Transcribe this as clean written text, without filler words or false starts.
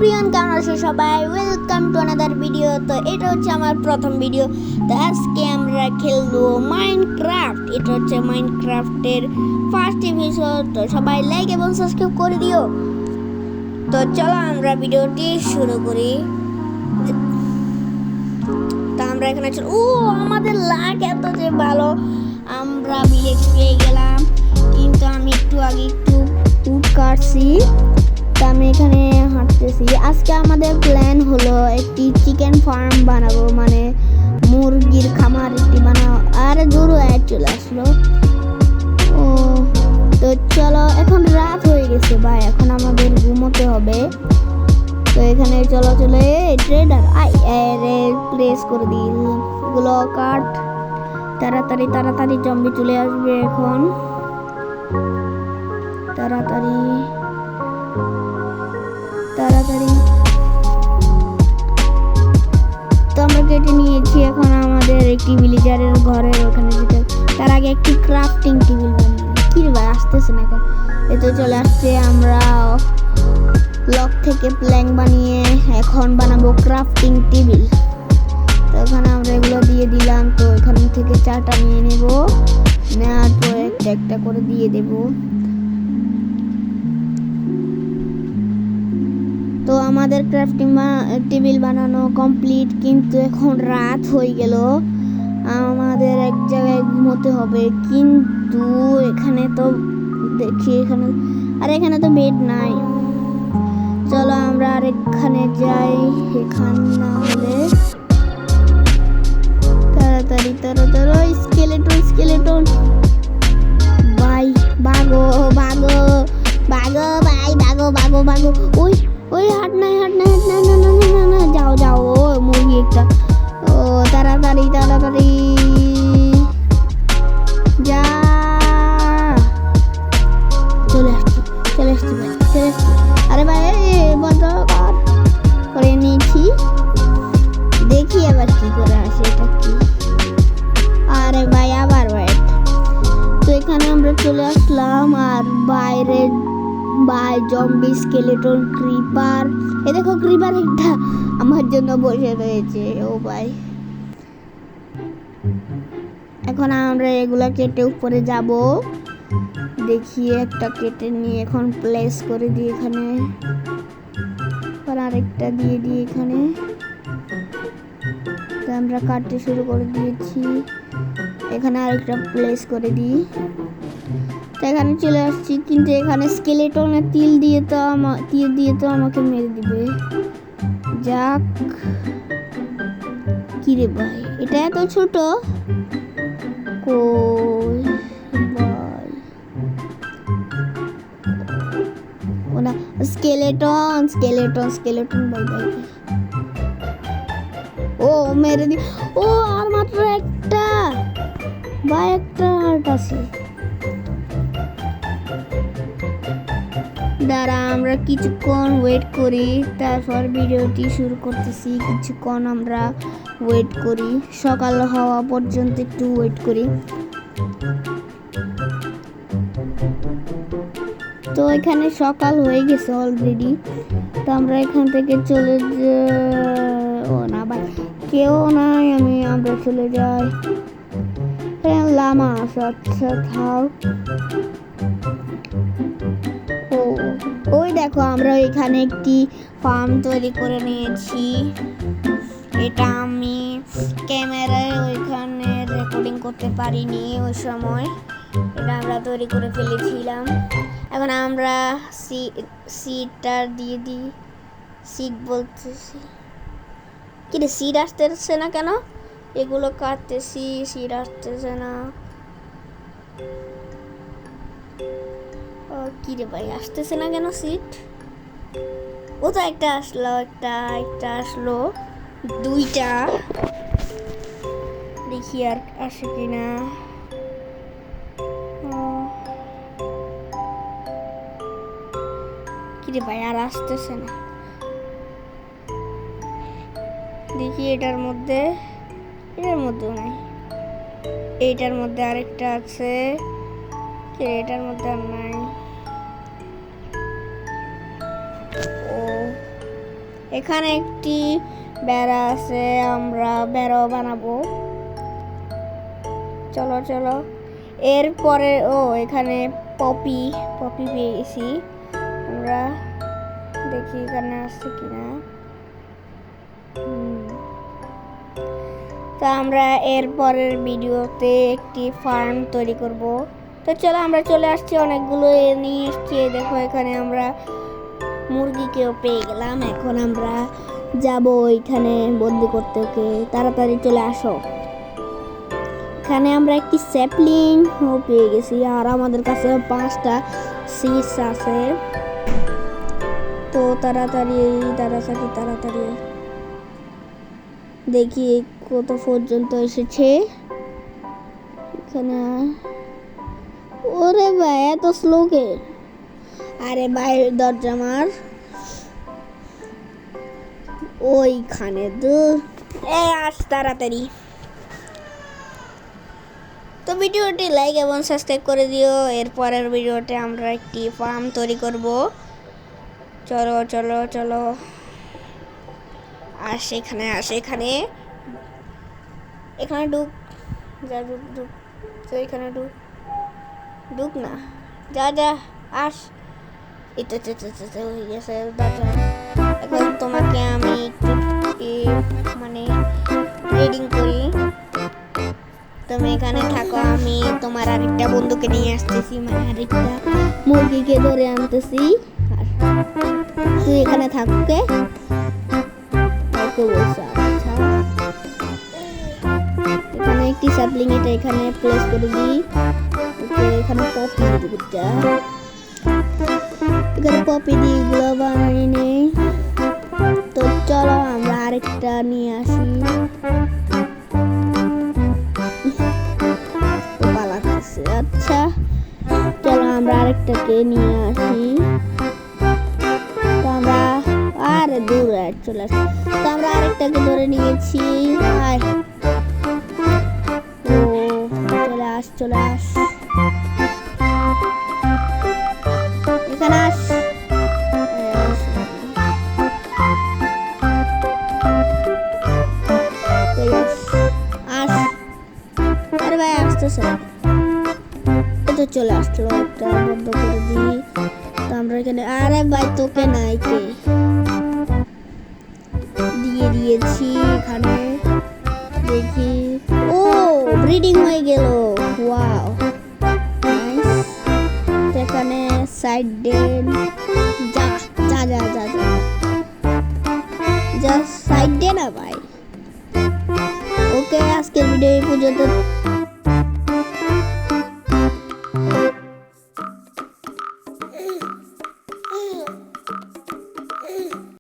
Everyone, কেমন আছো সবাই? Welcome to another video. তো এটা হচ্ছে আমার প্রথম ভিডিও। তো আজকে আমরা খেলবো মাইনক্রাফট। এটা হচ্ছে মাইনক্রাফটের ফার্স্ট এপিসোড। তো সবাই লাইক এবং সাবস্ক্রাইব করে দিও। তো চলো আমরা ভিডিওটি শুরু করি। তো আমরা এখানে আমাদের লাক এত যে ভালো, আমরা ভিলেজ পেয়ে গেলাম। কিন্তু আমি একটু আগে উড কাটছি। আমি এখানে হাঁটতেছি। আজকে আমাদের প্ল্যান হলো একটি চিকেন ফার্ম বানাবো, মানে মুরগির খামার একটি বানাবো। আর জোরও অ্যাড চলে আসলো। ও তো চলো, এখন রাত হয়ে গেছে ভাই, এখন আমাদের ঘুমোতে হবে। তো এখানে চলো ট্রেডার প্লেস করে দিল এগুলো কাট। তাড়াতাড়ি তাড়াতাড়ি জম্বি চলে আসবে এখন, তাড়াতাড়ি তাড়াতাড়ি। তো আমরা কেটে নিয়েছি। এখন আমাদের একটি ভিলেজারের ঘরের ওখানে যেতে, তার আগে একটি ক্রাফটিং টেবিল বানিয়ে কি রে ভাই আসতেছে না কেন? এই তো চলে আসছে। আমরা ব্লক থেকে প্ল্যাঙ্ক বানিয়ে এখন বানাবো ক্রাফটিং টেবিল। তো ওখানে আমরা এগুলো দিয়ে দিলাম। তো এখান থেকে 4টা নিয়ে নেব, নেওয়ার পর একটা একটা করে দিয়ে দেবো। তো আমাদের ক্রাফটিং টেবিল বানানো কমপ্লিট, কিন্তু এখন রাত হয়ে গেল, আমাদের এক জায়গায় ঘুমোতে হবে। কিন্তু এখানে তো দেখি এখানে তো বেড নাই। চলো আমরা আরেকখানে যাই, এখান না হলে তাড়াতাড়ি তাড়াতাড়ি। স্কেলেটন ভাই, ভাগো ভাগো ভাগো ভাই, ভাগো। ওই হাট নাই না, যাও ও মুরগি একটা। ও তাড়াতাড়ি যা, চলে আসছি ভাই, আরে ভাই বন্ধ করে নিয়েছি। দেখি আবার কি করে আসে, এটা কি? আরে ভাই আবার ওয়েট। তো এখানে আমরা চলে আসলাম, আর বাইরে বাই জম্বি, স্কেলেটন, ক্রিপার। এ দেখো ক্রিপার একটা আমার জন্য বসে রয়েছে। ও ভাই, এখন আমরা এগুলা কেটে উপরে যাব। দেখি একটা কেটে নিয়ে এখন প্লেস করে দিই এখানে, আরেকটা দিয়ে দিই এখানে। তো আমরা কাটতে শুরু করে দিয়েছি, এখানে আরেকটা প্লেস করে দিই। তো এখানে চলে আসছি, কিন্তু এখানে স্কেলেটনের তীর দিয়ে তো আমাকে মেরে দিবে। যাক, কি রে ভাই, এটা এত ছোট কই ভাই? ওনা স্কেলেটন ভাই। ও মেরে দি। ও আর মাত্র একটা ভাই, একটা হার্ট আছে। দাঁড়া, আমরা কিছুক্ষণ ওয়েট করি, তারপর ভিডিওটি শুরু করতেছি। কিছুক্ষণ আমরা ওয়েট করি, সকাল হওয়া পর্যন্ত একটু ওয়েট করি। তো এখানে সকাল হয়ে গেছে অলরেডি। তো আমরা এখান থেকে চলে ও না ভাই, কেউ নাই, আমরা চলে যাই। লামা আছে, আচ্ছা থাক। ওই দেখো, আমরা এখানে একটি ফার্ম তৈরি করে নিয়েছি। এটা আমি ক্যামেরায় ওইখানে রেকর্ডিং করতে পারিনি ওই সময়, এটা আমরা তৈরি করে ফেলেছিলাম। এখন আমরা সিডটা দিয়ে দিই। সিড বলতেছি কি রে, সিড আসতেছে না কেন? এগুলো কাটতেছি, সিড আসতেছে না। কি রে ভাই, আসতেছে না কেন সিট? ও তো একটা আসলো, একটা আসলো, 2টা। দেখি আর আসে কিনা। কি রে ভাই, আর আসতেছে না। দেখি এটার মধ্যেও নাই, এইটার মধ্যে আরেকটা আছে, এটার মধ্যে আর নাই। ও এখানে একটি বেড়া আছে, আমরা বেড়াও বানাবো। চলো চলো, এরপরে এখানে পপি পেয়ে গেছি। আমরা দেখি এখানে আসছে কিনা। তো আমরা এর পরের ভিডিওতে একটি ফার্ম তৈরি করব। তো চলো আমরা চলে আসছি, অনেকগুলো নিয়ে এসছি। দেখো এখানে আমরা মুরগিকেও পেয়ে গেলাম। এখন আমরা যাব ওইখানে বন্দি করতে। ওকে তাড়াতাড়ি চলে আসো। এখানে আমরা একটি স্যাপলিং পেয়ে গেছি, আর আমাদের কাছে 5টা সিডস আছে। তো তাড়াতাড়ি দেখি কত পর্যন্ত এসেছে এখানে। ওরে ভাই এত স্লোকে, আরে বাইরের দরজা আমার ওইখানে আস তাড়াতাড়ি। তো ভিডিওটি লাইক এবং সাবস্ক্রাইব করে দিও। এরপরের ভিডিওতে আমরা একটি ফার্ম তৈরি করব। চলো চলো চলো, এখানে ঢুক, যা ঢুক তো এখানে ঢুক না, যা আস। এটা হয়ে গেছে দরজা। এখন তোমাকে আমি মানে ট্রেডিং করি, তুমি এখানে থাকো, আমি তোমার আরেকটা বন্ধুকে নিয়ে আসতেছি, মানে আরেকটা মুরগিকে ধরে আনতেছি। আর তুই এখানে থাককে বলছো। আচ্ছা এখানে একটি স্যাপলিং, এটা এখানে প্লেস করে দিই। ওকে এখানে পপি দিয়ে এগুলো বানিয়ে নেই। তো চলো আমরা আরেকটা নিয়ে আসি। আচ্ছা চলো আমরা আরেকটাকে নিয়ে আসি। তো আমরা দূরে চলে আসি। তো আমরা আরেকটাকে ধরে নিয়েছি। চলে আস এখানে আস। আরে ভাই আসতেছে, তো চলে আসলো। একটা বন্ধ করে দিই। তো আমরা এখানে আরে ভাই তোকে নাই কে দিয়ে দিয়েছি এখানে। দেখি ব্রিডিং হয়ে গেল। Wow nice. এখানে সাইড দেন, যা সাইড দে না ভাই। ওকে আজকের ভিডিও এই পর্যন্ত।